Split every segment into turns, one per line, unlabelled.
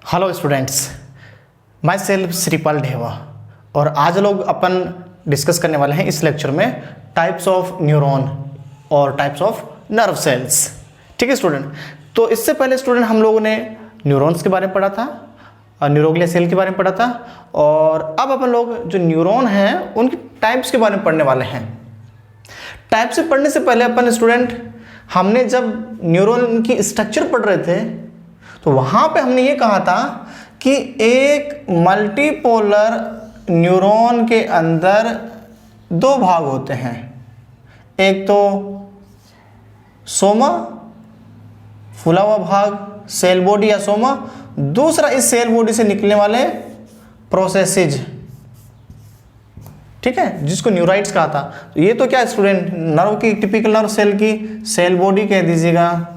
Hello students, my self Shripal Dhewa और आज लोग अपन डिस्कस करने वाले हैं इस लेक्चर में टाइप्स ऑफ न्यूरॉन और टाइप्स ऑफ नर्व सेल्स। ठीक है स्टूडेंट, तो इससे पहले स्टूडेंट हम लोगों ने न्यूरॉन्स के बारे में पढ़ा था और न्यूरोग्लिया सेल के बारे में पढ़ा था और अब अपन लोग जो न्यूरॉन हैं उनकी टाइप्स के बारे में पढ़ने वाले हैं। टाइप से पढ़ने से पहले अपन स्टूडेंट हमने जब न्यूरॉन की स्ट्रक्चर पढ़ रहे थे तो वहाँ पे हमने ये कहा था कि एक मल्टीपोलर न्यूरॉन के अंदर दो भाग होते हैं, एक तो सोमा फूला हुआ भाग सेल बॉडी या सोमा, दूसरा इस सेल बॉडी से निकलने वाले प्रोसेसेज, ठीक है, जिसको न्यूराइट्स कहा था। तो ये तो क्या स्टूडेंट नर्व की टिपिकल नर्व सेल की सेल बॉडी कह दीजिएगा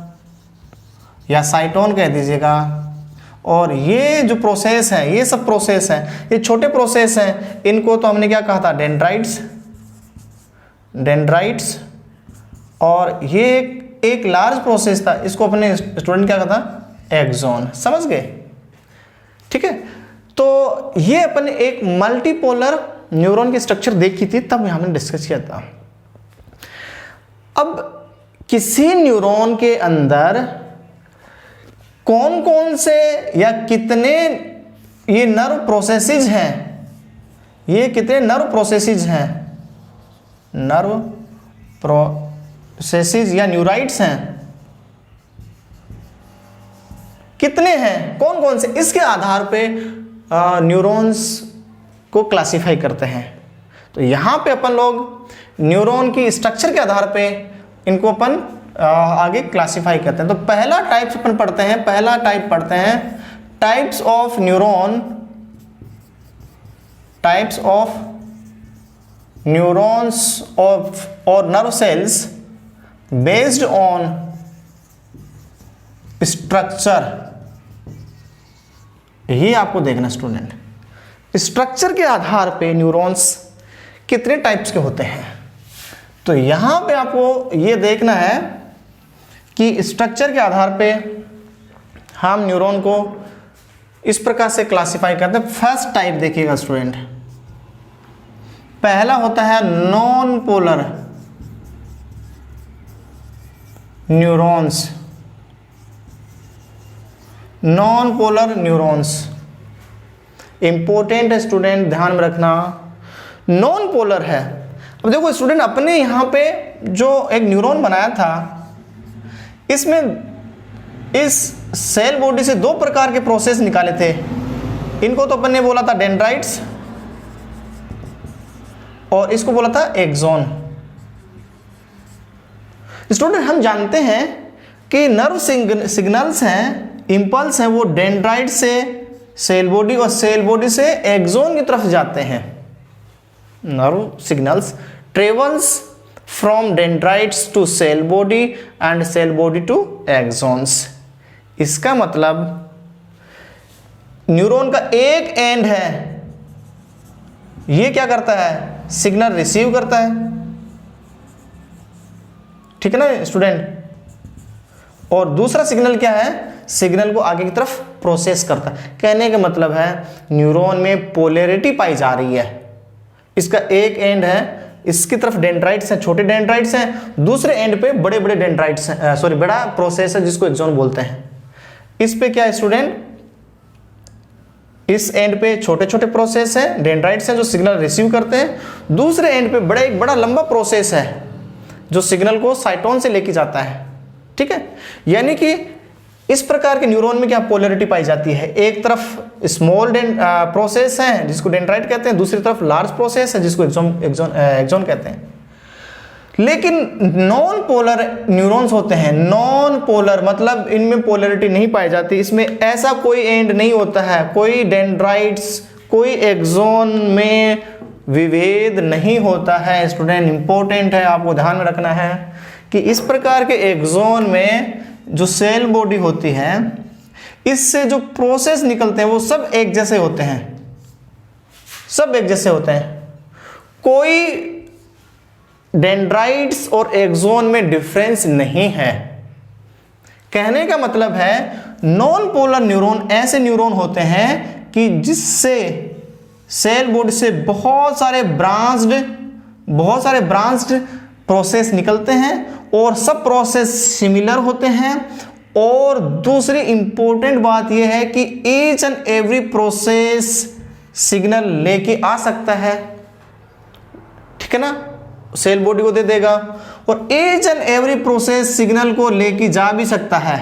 या साइटोन कह दीजिएगा, और ये जो प्रोसेस है ये सब प्रोसेस है, ये छोटे प्रोसेस हैं, इनको तो हमने क्या कहा था डेंड्राइट्स, और ये एक लार्ज प्रोसेस था, इसको अपने स्टूडेंट क्या कहा था एक्सॉन। समझ गए? ठीक है, तो ये अपन एक मल्टीपोलर न्यूरॉन की स्ट्रक्चर देखी थी, तब हमने डिस्कस किया था। अब किसी न्यूरॉन के अंदर कौन कौन से या कितने ये नर्व प्रोसेसेस हैं, ये कितने नर्व प्रोसेसेस हैं, नर्व प्रोसेसेस या न्यूराइट्स हैं, कितने हैं, कौन कौन से, इसके आधार पे न्यूरॉन्स को क्लासिफाई करते हैं। तो यहां पे अपन लोग न्यूरॉन की स्ट्रक्चर के आधार पे इनको अपन आगे क्लासिफाई करते हैं। तो पहला टाइप अपन पढ़ते हैं, पहला टाइप पढ़ते हैं types of neuron, types of neurons और nerve cells based on structure. ये आपको देखना स्टूडेंट, स्ट्रक्चर के आधार पे न्यूरॉन्स कितने टाइप्स के होते हैं। तो यहां पे आपको ये देखना है कि स्ट्रक्चर के आधार पे हम न्यूरॉन को इस प्रकार से क्लासिफाई करते हैं। फर्स्ट टाइप देखिएगा स्टूडेंट, पहला होता है non polar neurons, non polar neurons important है स्टूडेंट, ध्यान में रखना, नॉन पोलर है। अब देखो स्टूडेंट, अपने यहां पे जो एक न्यूरॉन बनाया था, इसमें इस सेल बॉडी से दो प्रकार के प्रोसेस निकाले थे, इनको तो अपन ने बोला था डेंड्राइट्स और इसको बोला था एक्सॉन। स्टूडेंट हम जानते हैं कि नर्व सिग्नल्स हैं, इंपल्स हैं, वो डेंड्राइट से सेल बॉडी और सेल बॉडी से एक्सॉन की तरफ जाते हैं। Nerve signals travels from dendrites to cell body and cell body to axons. इसका मतलब न्यूरॉन का एक एंड है, ये क्या करता है, सिग्नल रिसीव करता है, ठीक है ना स्टूडेंट, और दूसरा सिग्नल क्या है, सिग्नल को आगे की तरफ प्रोसेस करता है। कहने का मतलब है न्यूरॉन में पोलैरिटी पाई जा रही है, इसका एक एंड है, इसकी तरफ डेंड्राइट्स हैं, छोटे डेंड्राइट्स हैं, दूसरे एंड पे बड़े बड़े डेंड्राइट्स हैं, सॉरी बड़ा प्रोसेस है जिसको एक्सॉन बोलते हैं। इस पे क्या है स्टूडेंट, इस एंड पे छोटे छोटे प्रोसेस हैं, डेंड्राइट्स हैं जो सिग्नल रिसीव करते हैं, दूसरे एंड पे एक बड़ा लंबा प्रोसेस है जो सिग्नल को साइटोन से लेके जाता है। ठीक है, यानी कि इस प्रकार के न्यूरॉन में क्या पोलैरिटी पाई जाती है, एक तरफ स्मॉल प्रोसेस है जिसको डेंड्राइट कहते हैं, दूसरी तरफ लार्ज प्रोसेस है जिसको एक्सॉन कहते हैं। लेकिन नॉन पोलर न्यूरॉन्स होते हैं, नॉन पोलर मतलब इनमें पोलैरिटी नहीं पाई जाती, इसमें ऐसा कोई एंड नहीं होता है, कोई डेंड्राइट्स कोई एक्सॉन में विभेद नहीं होता है। स्टूडेंट इंपॉर्टेंट है, आपको ध्यान में रखना है कि इस प्रकार के एक्सॉन में जो सेल बॉडी होती है, इससे जो प्रोसेस निकलते हैं वो सब एक जैसे होते हैं, सब एक जैसे होते हैं, कोई डेंड्राइट्स और एक्सॉन में डिफरेंस नहीं है। कहने का मतलब है नॉन पोलर न्यूरॉन ऐसे न्यूरॉन होते हैं कि जिससे सेल बॉडी से बहुत सारे ब्रांच्ड प्रोसेस निकलते हैं और सब प्रोसेस सिमिलर होते हैं। और दूसरी इंपॉर्टेंट बात यह है कि each and every process signal लेके आ सकता है, ठीक है ना, सेल बॉडी को दे देगा, और each and every process signal को लेके जा भी सकता है,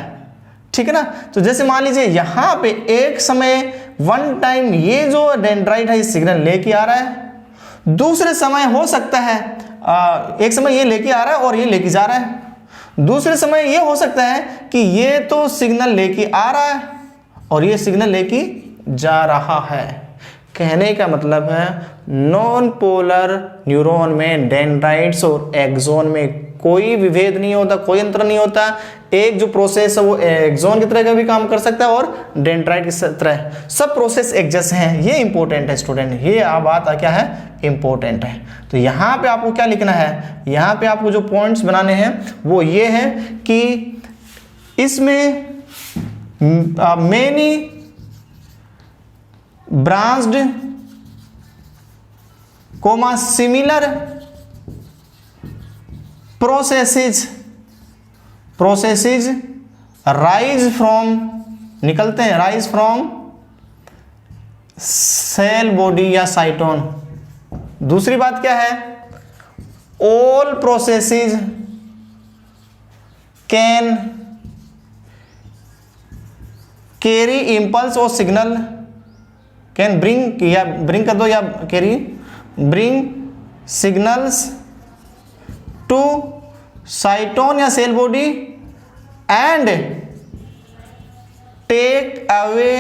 ठीक है ना। तो जैसे मान लीजिए यहां पे एक समय वन टाइम ये जो डेंड्राइट है सिग्नल लेके आ रहा है, दूसरे समय हो सकता है एक समय ये लेके आ रहा है और ये लेके जा रहा है, दूसरे समय ये हो सकता है कि ये तो सिग्नल लेके आ रहा है और ये सिग्नल लेके जा रहा है। कहने का मतलब है नॉन पोलर न्यूरॉन में डेंड्राइट्स और एक्सोन में कोई विभेद नहीं होता, कोई अंतर नहीं होता। एक जो प्रोसेस है वो एक्सोन की तरह का भी काम कर सकता है और डेंड्राइट की तरह, सब प्रोसेस एक जैसे हैं। ये इंपॉर्टेंट है स्टूडेंट, ये बात क्या है, इंपॉर्टेंट है। तो यहाँ पे आपको क्या लिखना है, यहाँ पे आपको जो पॉइंट्स बनाने हैं वो ये है कि इसमें many branched comma similar processes arise from cell body या साइटोन। दूसरी बात क्या है, all processes can carry impulse और सिग्नल, कैन ब्रिंग या ब्रिंग कर दो या carry bring signals to cyton या cell body and take away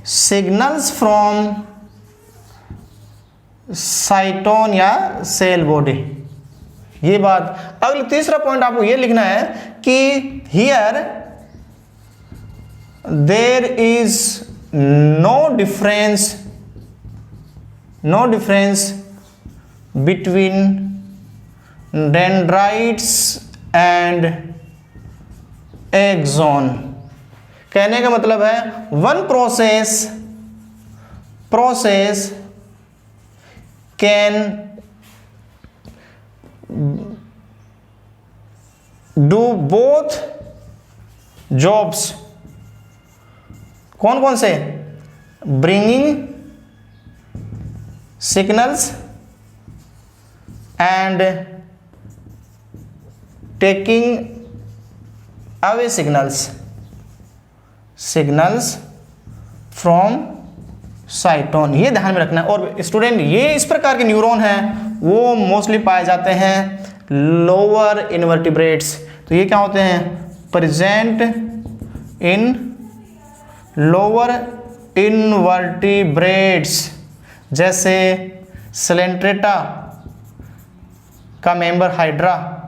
signals from cyton या सेल बॉडी। ये बात। अगला तीसरा पॉइंट आपको ये लिखना है कि here there is no difference between dendrites and axon. कहने का मतलब है one process can do both jobs. कौन कौन से, bringing signals and taking away signals from cyton. ये ध्यान में रखना है। और स्टूडेंट ये इस प्रकार के न्यूरॉन हैं वो मोस्टली पाए जाते हैं लोअर इनवर्टिब्रेट्स। तो ये क्या होते हैं, प्रेजेंट इन लोअर इनवर्टिब्रेट्स, जैसे सेलेंट्रेटा का मेंबर हाइड्रा,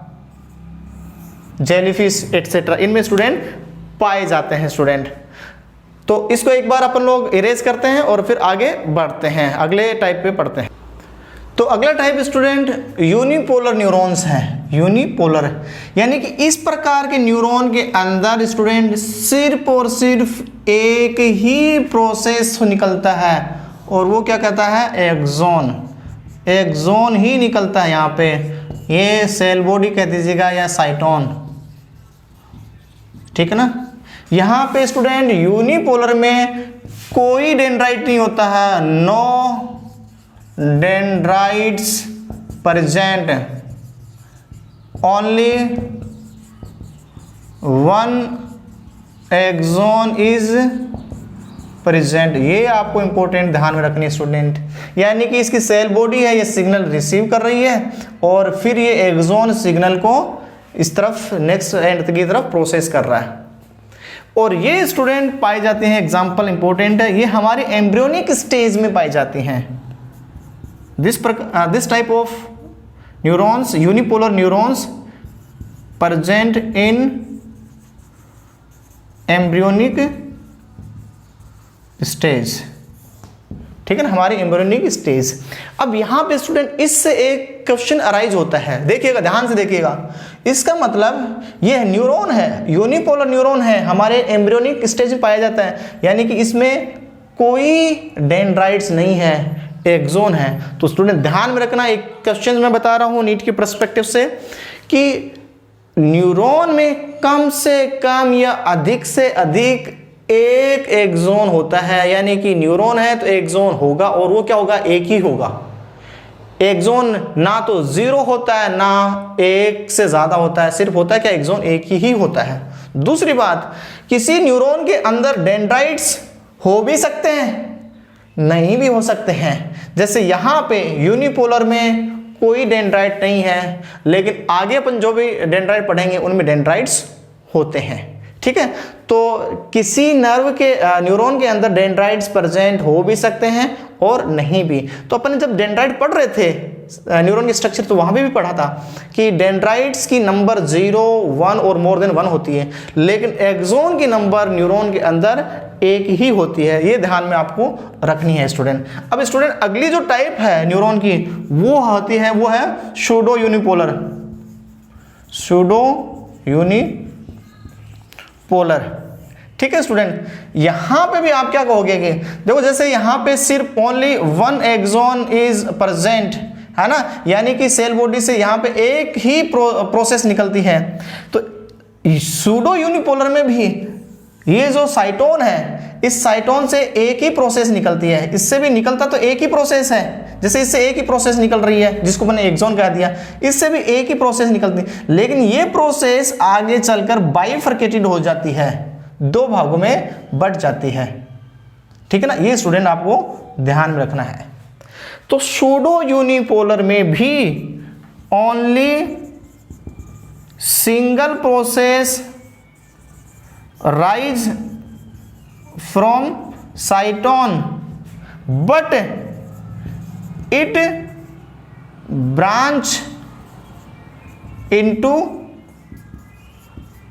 जेलीफिश एटसेट्रा, इनमें स्टूडेंट पाए जाते हैं स्टूडेंट। तो इसको एक बार अपन लोग इरेज करते हैं और फिर आगे बढ़ते हैं, अगले टाइप पे पढ़ते हैं। तो अगला टाइप स्टूडेंट यूनिपोलर न्यूरॉन्स हैं। यूनिपोलर यानी कि इस प्रकार के न्यूरॉन के अंदर स्टूडेंट सिर्फ और सिर्फ एक ही प्रोसेस निकलता है और वो क्या कहता है, एक्सोन ही निकलता है। यहाँ पे ये सेल बॉडी कह दीजिएगा या साइटोन, ठीक है ना। यहाँ पे स्टूडेंट यूनिपोलर में कोई डेंड्राइट नहीं होता है, no dendrites present, only one axon is present. ये आपको इंपॉर्टेंट ध्यान में रखनी है स्टूडेंट। यानी कि इसकी सेल बॉडी है, ये सिग्नल रिसीव कर रही है और फिर ये एक्सोन सिग्नल को इस तरफ नेक्स्ट एंड की तरफ प्रोसेस कर रहा है। और ये स्टूडेंट पाई जाती हैं, एग्जाम्पल इंपॉर्टेंट है, ये हमारे एम्ब्रियोनिक स्टेज में पाई जाती हैं। This type of neurons, unipolar neurons present in embryonic stage, ठीक है ना, हमारी एम्ब्रियोनिक स्टेज। अब यहाँ पे स्टूडेंट इससे एक क्वेश्चन अराइज होता है, देखिएगा ध्यान से देखिएगा। इसका मतलब ये न्यूरॉन है, यूनिपोलर न्यूरॉन है, हमारे एम्ब्रियोनिक स्टेज में पाया जाता है, यानी कि इसमें कोई डेंड्राइट्स नहीं है, एक्सोन है। तो स्टूडेंट ध्यान में रखना, एक क्वेश्चन मैं बता रहा हूँ नीट के पर्सपेक्टिव से कि न्यूरॉन में कम से कम या अधिक से अधिक एक एक्सोन होता है, यानी कि न्यूरॉन है तो एक्सोन होगा, और वो क्या होगा, एक ही होगा। एक्सोन ना तो 0 होता है ना एक से ज्यादा होता है, सिर्फ होता है क्या, एक्सोन एक ही होता है। दूसरी बात, किसी न्यूरॉन के अंदर डेंड्राइट्स हो भी सकते हैं, नहीं भी हो सकते हैं। जैसे यहां पे यूनिपोलर में कोई डेंड्राइट नहीं है, लेकिन आगे अपन जो भी डेंड्राइट पढ़ेंगे उनमें डेंड्राइट्स होते हैं, ठीक है। तो किसी नर्व के न्यूरॉन के अंदर डेंड्राइट्स प्रेजेंट हो भी सकते हैं और नहीं भी। तो अपन जब डेंड्राइट पढ़ रहे थे न्यूरॉन की स्ट्रक्चर, तो वहां भी पढ़ा था कि डेंड्राइट्स की नंबर 0, 1 और मोर देन 1 होती है, लेकिन एक्सोन की नंबर न्यूरॉन के अंदर एक ही होती है। ये ध्यान में आपको रखनी है स्टूडेंट। अब स्टूडेंट अगली जो टाइप है न्यूरॉन की वो होती है, वो है सूडो यूनिपोलर। सूडो यूनिपोलर, ठीक है स्टूडेंट। यहां पे भी आप क्या कहोगे कि देखो, जैसे यहां पे सिर्फ ओनली 1 एक्सोन इज प्रेजेंट, है ना, यानी कि सेल बॉडी से यहां पे एक ही प्रोसेस निकलती है। तो सूडो यूनिपोलर में भी ये जो साइटोन है, इस साइटोन से एक ही प्रोसेस निकलती है, इससे भी निकलता तो एक ही प्रोसेस है। जैसे इससे एक ही प्रोसेस निकल रही है जिसको मैंने एक्सोन कह दिया, इससे भी एक ही प्रोसेस निकलती है, लेकिन ये प्रोसेस आगे चलकर बाइफरकेटेड हो जाती है, 2 भागों में बट जाती है, ठीक है ना। ये स्टूडेंट आपको ध्यान में रखना है। तो सूडो यूनिपोलर में भी only single process rise from cytone, but it branch into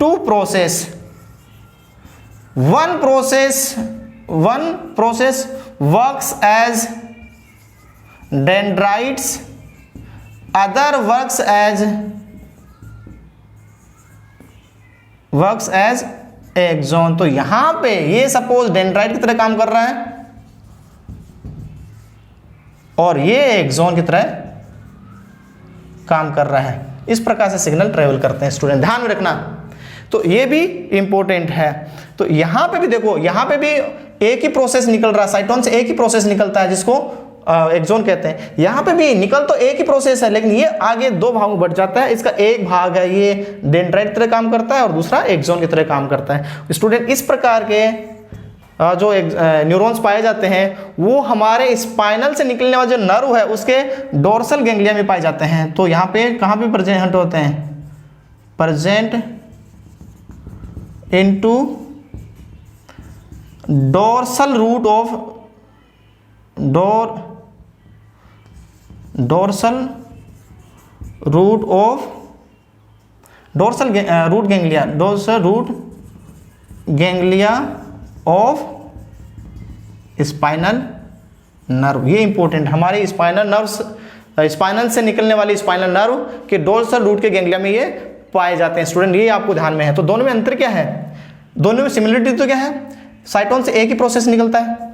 2 process. One process works as dendrites, other works as axon. तो यहां पे ये सपोज डेंड्राइट की तरह काम कर रहा है और ये एक्सोन की तरह काम कर रहा है। इस प्रकार से सिग्नल ट्रेवल करते हैं स्टूडेंट, ध्यान में रखना। तो ये भी इंपॉर्टेंट है। तो यहां पे भी देखो, यहां पे भी एक ही प्रोसेस निकल रहा है, साइटोन से एक ही प्रोसेस निकलता है जिसको एक्सोन कहते हैं। यहां पे भी निकल तो एक ही प्रोसेस है, लेकिन ये आगे 2 भागों में बढ़ जाता है। इसका एक भाग है ये डेंड्राइट की तरह काम करता है और दूसरा एक्सोन की तरह काम करता है। स्टूडेंट इस प्रकार के जो न्यूरॉन्स पाए जाते हैं वो हमारे स्पाइनल से निकलने वाला जो नर्व है उसके डोर्सल गैंग्लिया में पाए जाते हैं। तो यहाँ पे कहाँ पे प्रेजेंट होते हैं, present into dorsal root of dorsal root ganglia of spinal nerve. ये इंपॉर्टेंट, हमारे स्पाइनल नर्व्स, स्पाइनल से निकलने वाली स्पाइनल नर्व के डोर्सल रूट के गैंग्लिया में ये पाए जाते हैं स्टूडेंट। ये आपको ध्यान में है। तो दोनों में अंतर क्या है, दोनों में सिमिलरिटी तो क्या है, साइटोन से एक ही प्रोसेस निकलता है।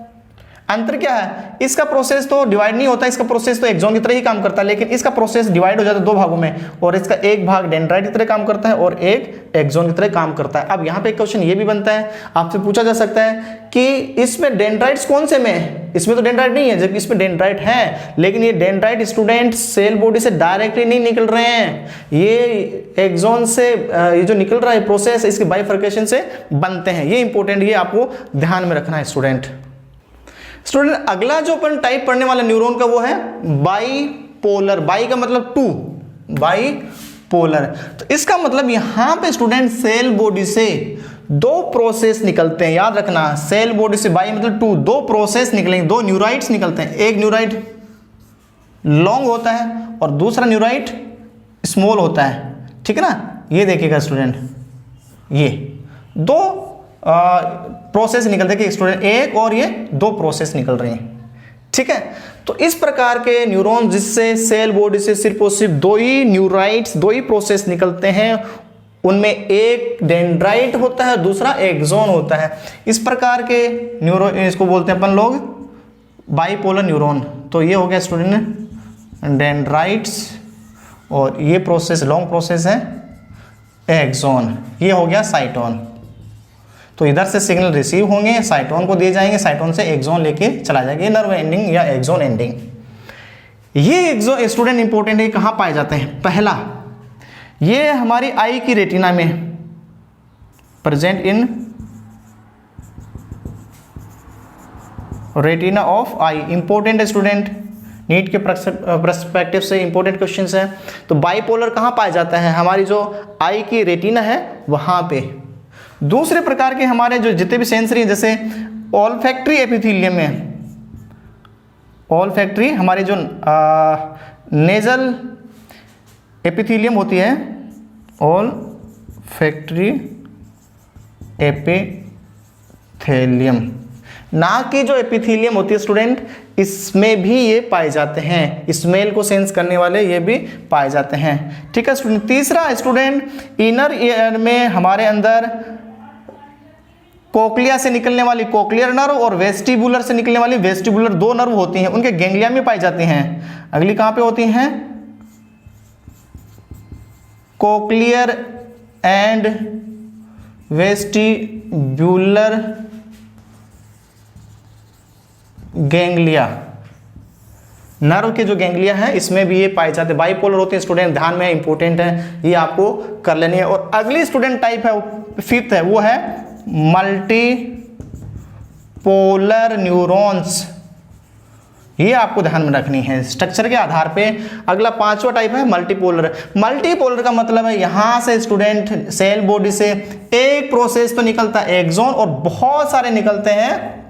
अंतर क्या है, इसका प्रोसेस तो डिवाइड नहीं होता, इसका प्रोसेस तो एक्सोन की तरह ही काम करता है, लेकिन इसका प्रोसेस डिवाइड हो जाता है 2 भागों में, और इसका एक भाग डेंड्राइट की तरह काम करता है और एक एक्सोन की तरह काम करता है। अब यहाँ पे एक क्वेश्चन ये भी बनता है, आपसे पूछा जा सकता है कि इसमें डेंड्राइट्स कौन से में है, इसमें तो डेंड्राइट नहीं है, जबकि इसमें डेंड्राइट है, लेकिन ये डेंड्राइट स्टूडेंट सेल बॉडी से डायरेक्टली नहीं निकल रहे हैं, ये एक्सोन से ये जो निकल रहा है प्रोसेस इसके बाइफरकेशन से बनते हैं। ये इंपॉर्टेंट, ये आपको ध्यान में रखना है स्टूडेंट। अगला जो अपन टाइप पढ़ने वाला न्यूरॉन का वो है बाइपोलर। बाई का मतलब 2, बाइपोलर। तो इसका मतलब यहां पे स्टूडेंट सेल बॉडी से 2 प्रोसेस निकलते हैं, याद रखना, सेल बॉडी से बाई मतलब 2, 2 प्रोसेस निकलेंगे, 2 न्यूराइट्स निकलते हैं। एक न्यूराइट लॉन्ग होता है और दूसरा न्यूराइट स्मॉल होता है, ठीक है ना। ये देखिएगा स्टूडेंट, ये 2 प्रोसेस निकलते हैं स्टूडेंट, एक और ये 2 प्रोसेस निकल रही हैं, ठीक है। तो इस प्रकार के न्यूरॉन जिससे सेल बॉडी से सिर्फ और सिर्फ दो ही प्रोसेस निकलते हैं, उनमें एक डेंड्राइट होता है, दूसरा एक्सॉन होता है। इस प्रकार के न्यूरॉन, इसको बोलते हैं अपन लोग बाइपोलर न्यूरॉन। तो ये हो गया स्टूडेंट डेंड्राइट्स, और ये प्रोसेस लॉन्ग प्रोसेस है एक्सॉन। ये हो गया साइटोन। तो इधर से सिग्नल रिसीव होंगे, साइटोन को दिए जाएंगे, साइटोन से एक्सॉन लेके चला जाएगा, ये नर्व एंडिंग या एक्सॉन एंडिंग। ये एक्सॉन स्टूडेंट इंपॉर्टेंट है, कहाँ पाए जाते हैं? पहला, ये हमारी आई की रेटिना में present in retina of I. Important है स्टूडेंट, नीट के पर्सपेक्टिव से इंपॉर्टेंट क्वेश्चन है। तो बाइपोलर कहाँ पाया जाता है? हमारी जो आई की रेटिना है वहाँ पे। दूसरे प्रकार के हमारे जो जितने भी सेंसरी, जैसे ऑल्फैक्टरी एपिथेलियम में, ऑल्फैक्टरी हमारी जो नेजल एपिथेलियम होती है, ऑल्फैक्टरी एपिथेलियम, नाक की जो एपिथेलियम होती है स्टूडेंट, इसमें भी ये पाए जाते हैं। स्मेल को सेंस करने वाले ये भी पाए जाते हैं। ठीक है स्टूडेंट। तीसरा स्टूडेंट, इनर ईयर में हमारे अंदर कोक्लिया से निकलने वाली कोक्लियर नर्व और वेस्टिबुलर से निकलने वाली वेस्टिबुलर दो नर्व होती हैं, उनके गैंग्लिया में पाई जाती हैं। अगली कहाँ पे होती हैं? Cochlear and vestibular ganglia, nerve के जो गैंग्लिया है इसमें भी ये पाए जाते हैं। बाइपोलर होते हैं स्टूडेंट, ध्यान में इंपॉर्टेंट है, ये आपको कर लेनी है। और अगली स्टूडेंट टाइप है, फिफ्थ है, वो है मल्टीपोलर न्यूरॉन्स। ये आपको ध्यान में रखनी है स्ट्रक्चर के आधार पे। अगला पांचवा टाइप है मल्टीपोलर। मल्टीपोलर का मतलब है यहां से स्टूडेंट सेल बॉडी से एक प्रोसेस तो निकलता है एक्सॉन, और बहुत सारे निकलते हैं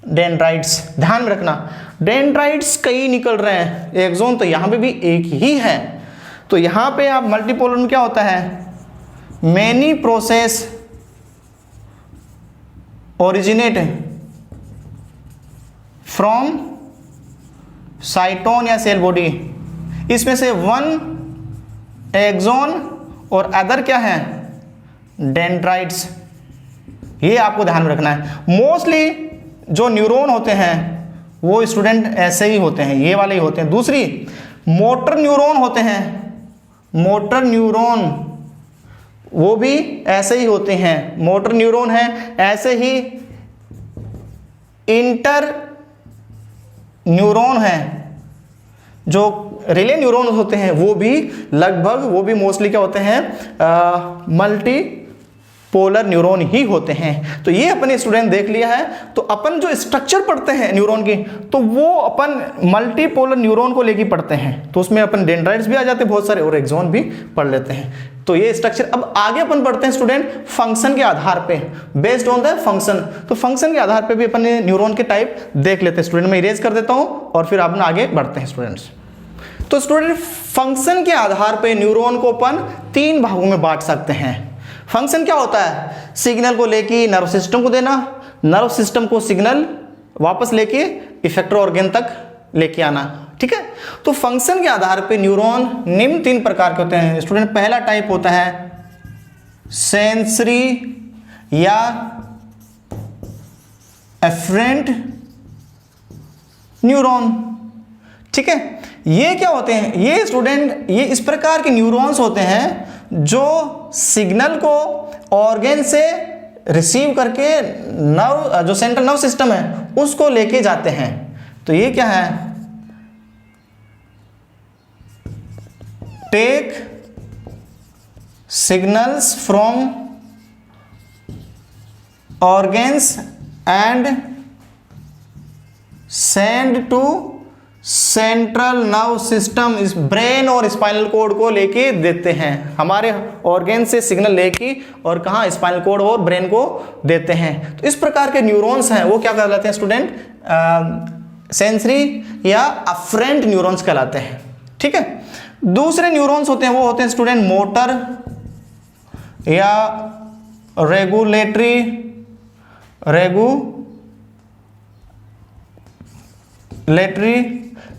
डेंड्राइट्स। ध्यान में रखना, डेंड्राइट्स कई निकल रहे हैं, एक्सॉन तो यहां पे भी एक ही है। तो यहां पे आप मल्टीपोलर में क्या होता है? Many process originate from cyton या सेल बॉडी, इसमें से वन एक्सॉन और अदर क्या है? डेंड्राइट्स। ये आपको ध्यान में रखना है। मोस्टली जो न्यूरॉन होते हैं वो स्टूडेंट ऐसे ही होते हैं, ये वाले ही होते हैं। दूसरी, मोटर न्यूरॉन होते हैं, मोटर न्यूरॉन वो भी ऐसे ही होते हैं। मोटर न्यूरॉन है ऐसे ही, इंटर न्यूरॉन है, जो रिले न्यूरॉन होते हैं वो भी लगभग, वो भी मोस्टली क्या होते हैं? मल्टी पोलर न्यूरॉन ही होते हैं। तो ये अपने स्टूडेंट देख लिया है। तो अपन जो स्ट्रक्चर पढ़ते हैं न्यूरॉन की, तो वो अपन मल्टीपोलर न्यूरॉन को लेके पढ़ते हैं। तो उसमें अपन डेंड्राइट्स भी आ जाते हैं बहुत सारे, और एक्सॉन भी पढ़ लेते हैं। तो ये स्ट्रक्चर। अब आगे अपन पढ़ते हैं स्टूडेंट फंक्शन के आधार पे, बेस्ड ऑन द फंक्शन। तो फंक्शन के आधार पे भी अपन न्यूरॉन के टाइप देख लेते हैं स्टूडेंट। मैं इरेज कर देता हूं और फिर अपन आगे बढ़ते हैं स्टूडेंट्स। तो स्टूडेंट फंक्शन के आधार पे न्यूरॉन को अपन तीन भागों में बांट सकते हैं। फंक्शन क्या होता है? सिग्नल को लेके नर्व सिस्टम को देना, नर्व सिस्टम को सिग्नल वापस लेके इफेक्टर ऑर्गन तक लेके आना। ठीक है। तो फंक्शन के आधार पे न्यूरॉन निम्न तीन प्रकार के होते हैं स्टूडेंट। पहला टाइप होता है सेंसरी या एफरेंट न्यूरॉन। ठीक है। ये क्या होते हैं? ये स्टूडेंट, ये इस प्रकार के न्यूरॉन्स होते हैं जो सिग्नल को ऑर्गन से रिसीव करके नर्व, जो सेंट्रल नर्व सिस्टम है उसको लेके जाते हैं। तो ये क्या है? Take signals from organs and send to central nerve system. इस ब्रेन और स्पाइनल कोड को लेके देते हैं, हमारे ऑर्गन से सिग्नल लेके और कहाँ? स्पाइनल कोड और ब्रेन को देते हैं। तो इस प्रकार के न्यूरॉन्स हैं वो क्या कहलाते हैं स्टूडेंट? सेंसरी या अफरेंट न्यूरॉन्स कहलाते हैं। ठीक है। दूसरे न्यूरॉन्स होते हैं वो होते हैं स्टूडेंट मोटर या लेटरी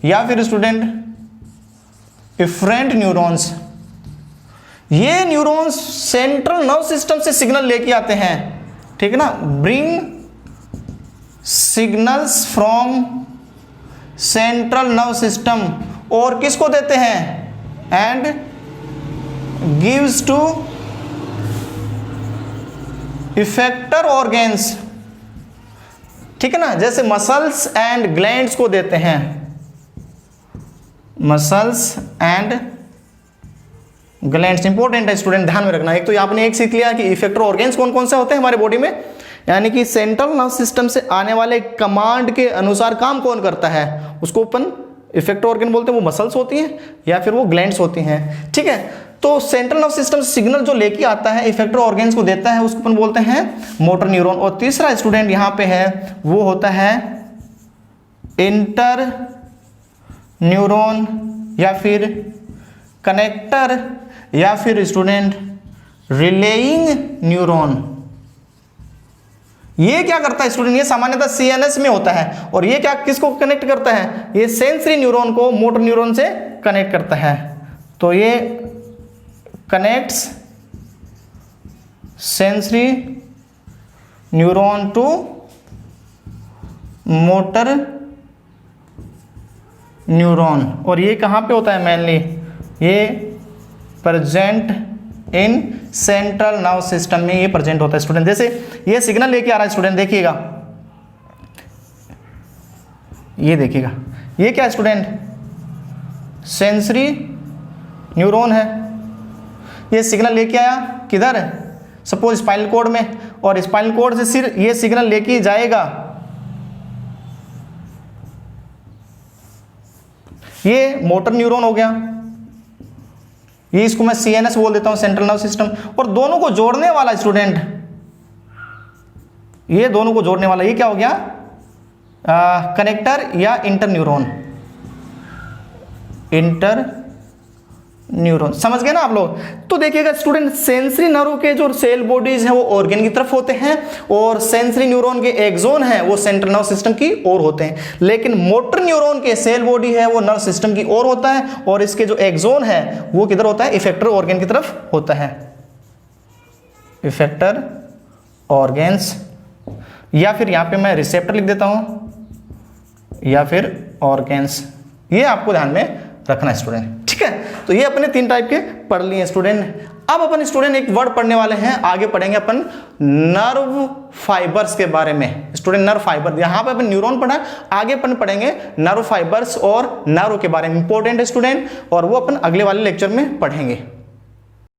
या फिर स्टूडेंट इफरेंट न्यूरॉन्स। ये न्यूरॉन्स सेंट्रल नर्व सिस्टम से सिग्नल लेके आते हैं, ठीक है ना, bring signals from central nerve system, और किसको देते हैं, and gives to effector organs, ठीक है ना, जैसे मसल्स एंड ग्लैंड्स को देते हैं, मसल्स एंड ग्लैंड्स। इंपॉर्टेंट है स्टूडेंट, ध्यान में रखना। एक तो आपने एक सीख लिया कि इफेक्टर ऑर्गेन्स कौन कौन से होते हैं हमारे बॉडी में, यानी कि सेंट्रल नर्व सिस्टम से आने वाले कमांड के अनुसार काम कौन करता है, उसको अपन इफेक्टर ऑर्गन बोलते हैं। वो मसल्स होती हैं या फिर वो ग्लैंड्स होती हैं, ठीक है। तो सेंट्रल नर्व सिस्टम से सिग्नल जो लेके आता है, इफेक्टर ऑर्गेन्स को देता है, उसको अपन बोलते हैं मोटर न्यूरॉन। और तीसरा स्टूडेंट यहाँ पे है, वो होता है इंटर न्यूरॉन या फिर कनेक्टर या फिर स्टूडेंट रिलेइंग न्यूरॉन। ये क्या करता है स्टूडेंट, ये सामान्यतः सीएनएस में होता है, और ये क्या किसको कनेक्ट करता है, ये सेंसरी न्यूरॉन को मोटर न्यूरॉन से कनेक्ट करता है। तो ये connects sensory neuron to motor neuron. और ये कहाँ पे होता है मेनली, ये present in central nerve system में ये प्रेजेंट होता है स्टूडेंट। जैसे ये सिग्नल लेके आ रहा है स्टूडेंट, देखिएगा, ये देखिएगा, ये क्या है स्टूडेंट, सेंसरी न्यूरॉन है। ये सिग्नल लेके आया किधर, सपोज स्पाइनल कॉर्ड में, और स्पाइनल कॉर्ड से सिर्फ ये सिग्नल लेके जाएगा, ये मोटर न्यूरॉन हो गया, ये इसको मैं सीएनएस बोल देता हूं, सेंट्रल नर्व सिस्टम। और दोनों को जोड़ने वाला स्टूडेंट, ये दोनों को जोड़ने वाला ये क्या हो गया, कनेक्टर या इंटर न्यूरॉन, इंटर न्यूरॉन। समझ गए ना आप लोग। तो देखिएगा स्टूडेंट, सेंसरी नर्व के जो सेल बॉडीज हैं वो ऑर्गन की तरफ होते हैं, और सेंसरी न्यूरॉन के एक्सोन हैं वो सेंट्रल नर्व सिस्टम की ओर होते हैं। लेकिन मोटर न्यूरॉन के सेल बॉडी है वो नर्व सिस्टम की ओर होता है, और इसके जो एक्सोन है वो किधर होता है, इफेक्टर ऑर्गन की तरफ होता है, इफेक्टर ऑर्गेन्स, या फिर यहां पे मैं रिसेप्टर लिख देता हूं, या फिर ऑर्गेन्स। ये आपको ध्यान में रखना है स्टूडेंट, ठीक है। तो ये अपने 3 टाइप के पढ़ लिए स्टूडेंट। अब अपन स्टूडेंट एक वर्ड पढ़ने वाले हैं, आगे पढ़ेंगे अपन नर्व फाइबर्स के बारे में। स्टूडेंट नर्व फाइबर, यहां पे अपन न्यूरॉन पढ़ा, आगे अपन पढ़ेंगे नर्व फाइबर्स और नर्व के बारे में। इंपॉर्टेंट है स्टूडेंट, और वो अपन अगले वाले लेक्चर में पढ़ेंगे।